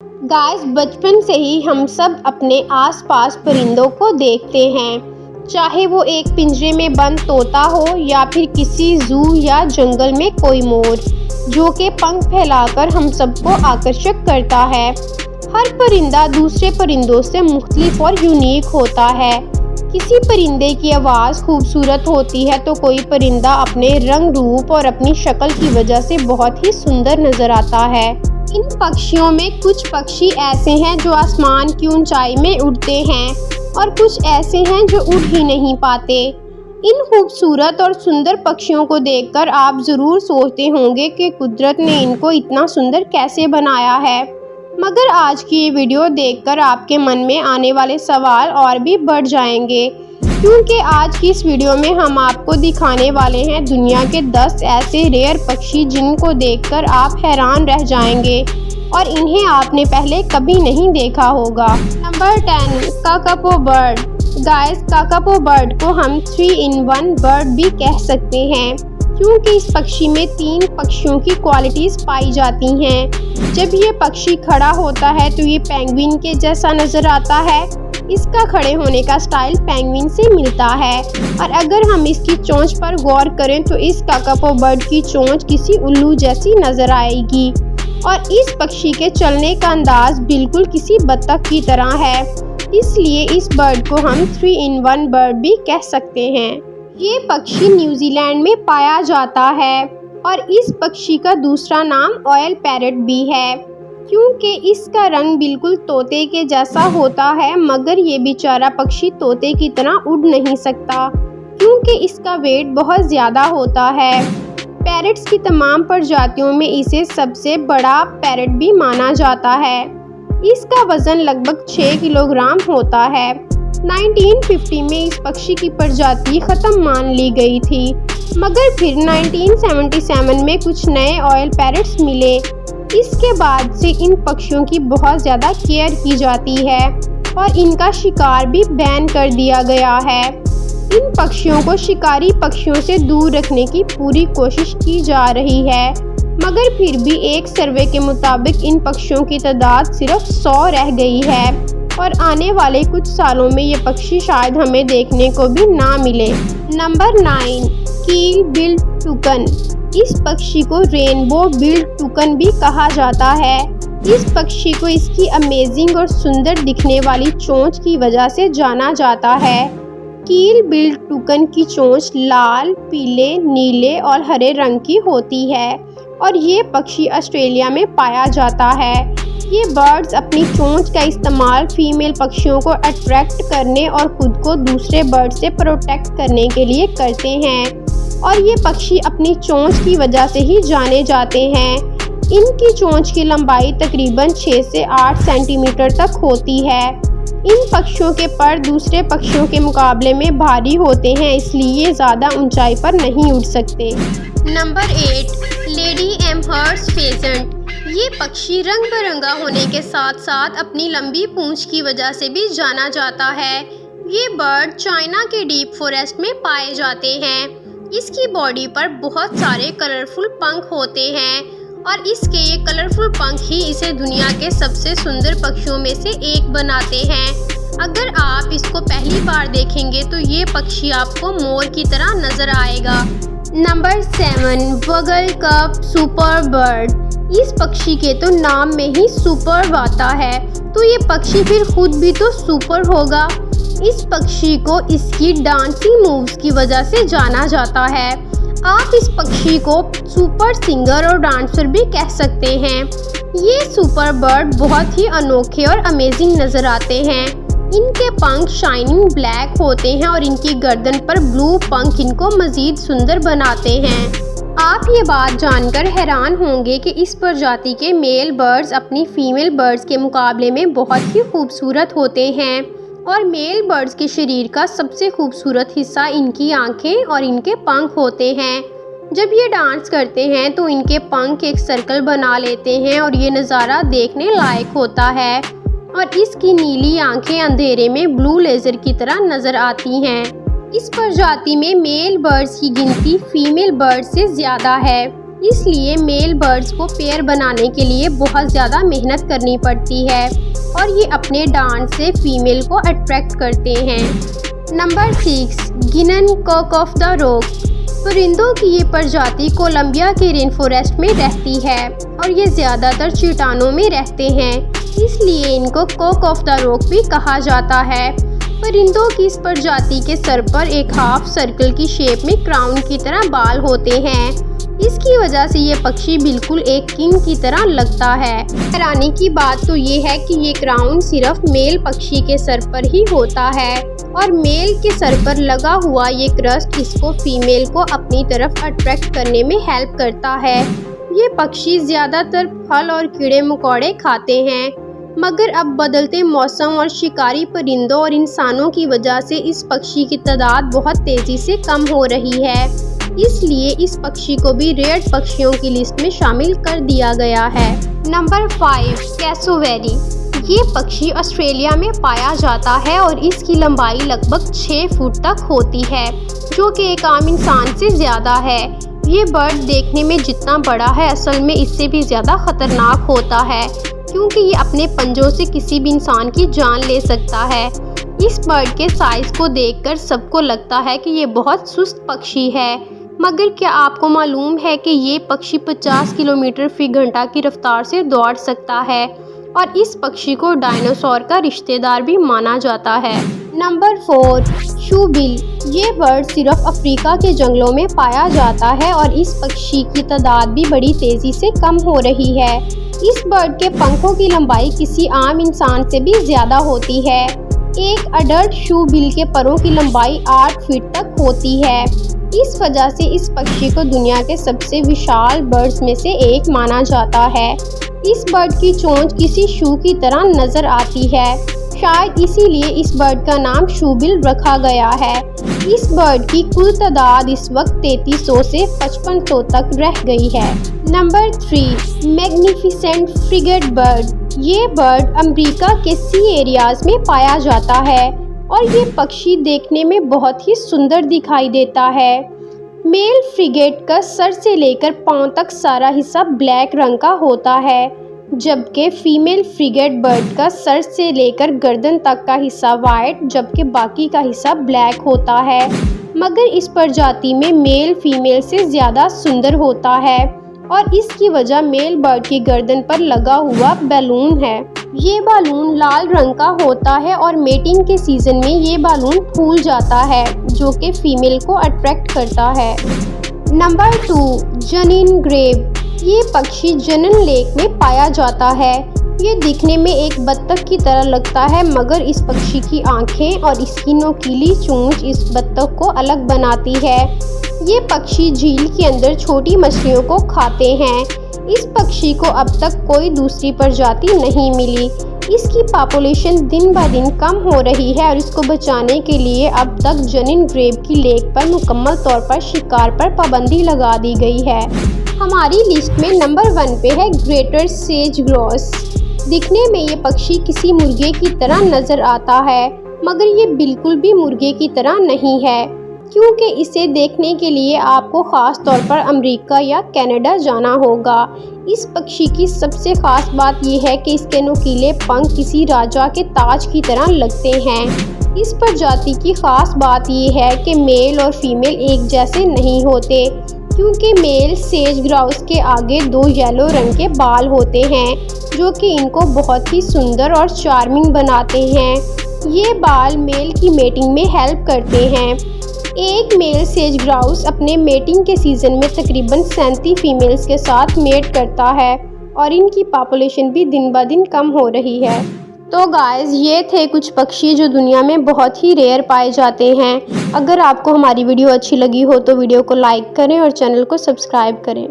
Guys, बचपन से ही हम सब अपने आसपास परिंदों को देखते हैं, चाहे वो एक पिंजरे में बंद तोता हो या फिर किसी जू या जंगल में कोई मोर, जो कि पंख फैलाकर हम सबको आकर्षक करता है। हर परिंदा दूसरे परिंदों से मुख्तलिफ और यूनिक होता है। किसी परिंदे की आवाज़ खूबसूरत होती है तो कोई परिंदा अपने रंग रूप और अपनी शक्ल की वजह से बहुत ही सुंदर नजर आता है। इन पक्षियों में कुछ पक्षी ऐसे हैं जो आसमान की ऊंचाई में उड़ते हैं और कुछ ऐसे हैं जो उड़ ही नहीं पाते। इन खूबसूरत और सुंदर पक्षियों को देखकर आप ज़रूर सोचते होंगे कि कुदरत ने इनको इतना सुंदर कैसे बनाया है। मगर आज की ये वीडियो देखकर आपके मन में आने वाले सवाल और भी बढ़ जाएंगे, क्योंकि आज की इस वीडियो में हम आपको दिखाने वाले हैं दुनिया के 10 ऐसे रेयर पक्षी जिनको देखकर आप हैरान रह जाएंगे और इन्हें आपने पहले कभी नहीं देखा होगा। Number 10, kakapo bird. Guys, kakapo bird को हम 3 in 1 बर्ड भी कह सकते हैं, क्योंकि इस पक्षी में 3 पक्षियों की क्वालिटीज़ पाई जाती हैं। जब ये पक्षी खड़ा होता है तो ये पेंगुइन के जैसा नज़र आता है। इसका खड़े होने का स्टाइल पेंगुइन से मिलता है और अगर हम इसकी चोंच पर गौर करें तो इस काकापो बर्ड की चोंच किसी उल्लू जैसी नज़र आएगी और इस पक्षी के चलने का अंदाज बिल्कुल किसी बत्तख की तरह है। इसलिए इस बर्ड को हम 3 in 1 बर्ड भी कह सकते हैं। ये पक्षी न्यूजीलैंड में पाया जाता है और इस पक्षी का दूसरा नाम ऑयल पैरट भी है, क्योंकि इसका रंग बिल्कुल तोते के जैसा होता है। मगर ये बेचारा पक्षी तोते की तरह उड़ नहीं सकता, क्योंकि इसका वेट बहुत ज़्यादा होता है। पैरट्स की तमाम प्रजातियों में इसे सबसे बड़ा पैरट भी माना जाता है। इसका वज़न लगभग 6 किलोग्राम होता है। 1950 में इस पक्षी की प्रजाति ख़त्म मान ली गई थी, मगर फिर 1977 में कुछ नए ऑयल पैरट्स मिले। इसके बाद से इन पक्षियों की बहुत ज़्यादा केयर की जाती है और इनका शिकार भी बैन कर दिया गया है। इन पक्षियों को शिकारी पक्षियों से दूर रखने की पूरी कोशिश की जा रही है, मगर फिर भी एक सर्वे के मुताबिक इन पक्षियों की तादाद सिर्फ 100 रह गई है और आने वाले कुछ सालों में ये पक्षी शायद हमें देखने को भी ना मिले। नंबर 9, कील बिल्ड टुकन। इस पक्षी को रेनबो बिल्ड टुकन भी कहा जाता है। इस पक्षी को इसकी अमेजिंग और सुंदर दिखने वाली चोंच की वजह से जाना जाता है। कील बिल्ड टुकन की चोंच लाल, पीले, नीले और हरे रंग की होती है और ये पक्षी ऑस्ट्रेलिया में पाया जाता है। ये बर्ड्स अपनी चोंच का इस्तेमाल फीमेल पक्षियों को अट्रैक्ट करने और खुद को दूसरे बर्ड से प्रोटेक्ट करने के लिए करते हैं और ये पक्षी अपनी चोंच की वजह से ही जाने जाते हैं। इनकी चोंच की लंबाई तकरीबन 6 से 8 सेंटीमीटर तक होती है। इन पक्षियों के पर दूसरे पक्षियों के मुकाबले में भारी होते हैं, इसलिए ये ज़्यादा ऊंचाई पर नहीं उड़ सकते। Number 8, lady Amherst pheasant. ये पक्षी रंग बिरंगा होने के साथ साथ अपनी लंबी पूंछ की वजह से भी जाना जाता है। ये बर्ड चाइना के डीप फॉरेस्ट में पाए जाते हैं। इसकी बॉडी पर बहुत सारे कलरफुल पंख होते हैं और इसके ये कलरफुल पंख ही इसे दुनिया के सबसे सुंदर पक्षियों में से एक बनाते हैं। अगर आप इसको पहली बार देखेंगे तो ये पक्षी आपको मोर की तरह नजर आएगा। नंबर 7, बगल कप सुपर बर्ड। इस पक्षी के तो नाम में ही सुपर आता है, तो ये पक्षी फिर खुद भी तो सुपर होगा। इस पक्षी को इसकी डांसिंग मूव्स की वजह से जाना जाता है। आप इस पक्षी को सुपर सिंगर और डांसर भी कह सकते हैं। ये सुपर बर्ड बहुत ही अनोखे और अमेजिंग नज़र आते हैं। इनके पंख शाइनिंग ब्लैक होते हैं और इनकी गर्दन पर ब्लू पंख इनको मज़ीद सुंदर बनाते हैं। आप ये बात जानकर हैरान होंगे कि इस प्रजाति के मेल बर्ड्स अपनी फीमेल बर्ड्स के मुकाबले में बहुत ही खूबसूरत होते हैं और मेल बर्ड्स के शरीर का सबसे खूबसूरत हिस्सा इनकी आंखें और इनके पंख होते हैं। जब ये डांस करते हैं तो इनके पंख एक सर्कल बना लेते हैं और ये नज़ारा देखने लायक होता है और इसकी नीली आंखें अंधेरे में ब्लू लेज़र की तरह नज़र आती हैं। इस प्रजाति में मेल बर्ड्स की गिनती फीमेल बर्ड्स से ज़्यादा है। इसलिए मेल बर्ड्स को पेयर बनाने के लिए बहुत ज़्यादा मेहनत करनी पड़ती है और ये अपने डांस से फीमेल को अट्रैक्ट करते हैं। Number 6, Guianan cock of the rock. परिंदों की ये प्रजाति कोलंबिया के रेन फॉरेस्ट में रहती है और ये ज़्यादातर चट्टानों में रहते हैं, इसलिए इनको कॉक ऑफ द रॉक भी कहा जाता है। परिंदों की इस प्रजाति के सर पर एक हाफ सर्कल की शेप में क्राउन की तरह बाल होते हैं। इसकी वजह से ये पक्षी बिल्कुल एक किंग की तरह लगता है। हैरानी की बात तो ये है कि ये क्राउन सिर्फ मेल पक्षी के सर पर ही होता है और मेल के सर पर लगा हुआ ये क्रस्ट इसको फीमेल को अपनी तरफ अट्रैक्ट करने में हेल्प करता है। ये पक्षी ज़्यादातर फल और कीड़े मकोड़े खाते हैं, मगर अब बदलते मौसम और शिकारी परिंदों और इंसानों की वजह से इस पक्षी की तादाद बहुत तेज़ी से कम हो रही है। इसलिए इस पक्षी को भी रेयर पक्षियों की लिस्ट में शामिल कर दिया गया है। Number 5, cassowary. ये पक्षी ऑस्ट्रेलिया में पाया जाता है और इसकी लंबाई लगभग 6 फुट तक होती है, जो कि एक आम इंसान से ज़्यादा है। ये बर्ड देखने में जितना बड़ा है, असल में इससे भी ज़्यादा खतरनाक होता है, क्योंकि ये अपने पंजों से किसी भी इंसान की जान ले सकता है। इस बर्ड के साइज़ को देखकर सबको लगता है कि ये बहुत सुस्त पक्षी है, मगर क्या आपको मालूम है कि ये पक्षी 50 किलोमीटर फी घंटा की रफ्तार से दौड़ सकता है और इस पक्षी को डायनासोर का रिश्तेदार भी माना जाता है। Number 4, shoebill. ये बर्ड सिर्फ अफ्रीका के जंगलों में पाया जाता है और इस पक्षी की तादाद भी बड़ी तेज़ी से कम हो रही है। इस बर्ड के पंखों की लंबाई किसी आम इंसान से भी ज़्यादा होती है। एक अडल्ट शूबिल के परों की लंबाई 8 फीट तक होती है। इस वजह से इस पक्षी को दुनिया के सबसे विशाल बर्ड्स में से एक माना जाता है। इस बर्ड की चोंच किसी शू की तरह नज़र आती है, शायद इसीलिए इस बर्ड का नाम शूबिल रखा गया है। इस बर्ड की कुल तादाद इस वक्त 3300 से 5500 तक रह गई है। Number 3, magnificent frigate bird. ये बर्ड अमेरिका के सी एरियाज में पाया जाता है और ये पक्षी देखने में बहुत ही सुंदर दिखाई देता है। मेल फ्रिगेट का सर से लेकर पांव तक सारा हिस्सा ब्लैक रंग का होता है, जबकि फीमेल फ्रिगेट बर्ड का सर से लेकर गर्दन तक का हिस्सा वाइट जबकि बाकी का हिस्सा ब्लैक होता है। मगर इस प्रजाति में मेल फीमेल से ज़्यादा सुंदर होता है और इसकी वजह मेल बर्ड की गर्दन पर लगा हुआ बैलून है। ये बालून लाल रंग का होता है और मेटिंग के सीज़न में ये बालून फूल जाता है, जो कि फीमेल को अट्रैक्ट करता है। Number 2, Junin grebe. ये पक्षी जनन लेक में पाया जाता है। ये दिखने में एक बत्तख की तरह लगता है, मगर इस पक्षी की आंखें और इसकी नोकीली चोंच इस बत्तख को अलग बनाती है। ये पक्षी झील के अंदर छोटी मछलियों को खाते हैं। इस पक्षी को अब तक कोई दूसरी प्रजाति नहीं मिली। इसकी पॉपुलेशन दिन ब दिन कम हो रही है और इसको बचाने के लिए अब तक जनिन ग्रेब की लेक पर मुकम्मल तौर पर शिकार पर पाबंदी लगा दी गई है। हमारी लिस्ट में नंबर 1 पे है ग्रेटर सेज ग्रॉस। दिखने में ये पक्षी किसी मुर्गे की तरह नज़र आता है, मगर ये बिल्कुल भी मुर्गे की तरह नहीं है, क्योंकि इसे देखने के लिए आपको ख़ास तौर पर अमेरिका या कनाडा जाना होगा। इस पक्षी की सबसे ख़ास बात यह है कि इसके नुकीले पंख किसी राजा के ताज की तरह लगते हैं। इस प्रजाति की ख़ास बात यह है कि मेल और फीमेल एक जैसे नहीं होते, क्योंकि मेल सेज ग्राउस के आगे 2 येलो रंग के बाल होते हैं, जो कि इनको बहुत ही सुंदर और चार्मिंग बनाते हैं। ये बाल मेल की मेटिंग में हेल्प करते हैं। एक मेल सेज ग्राउस अपने मेटिंग के सीज़न में तकरीबन 37 फीमेल्स के साथ मेट करता है और इनकी पॉपुलेशन भी दिन ब दिन कम हो रही है। तो गाइस, ये थे कुछ पक्षी जो दुनिया में बहुत ही रेयर पाए जाते हैं। अगर आपको हमारी वीडियो अच्छी लगी हो तो वीडियो को लाइक करें और चैनल को सब्सक्राइब करें।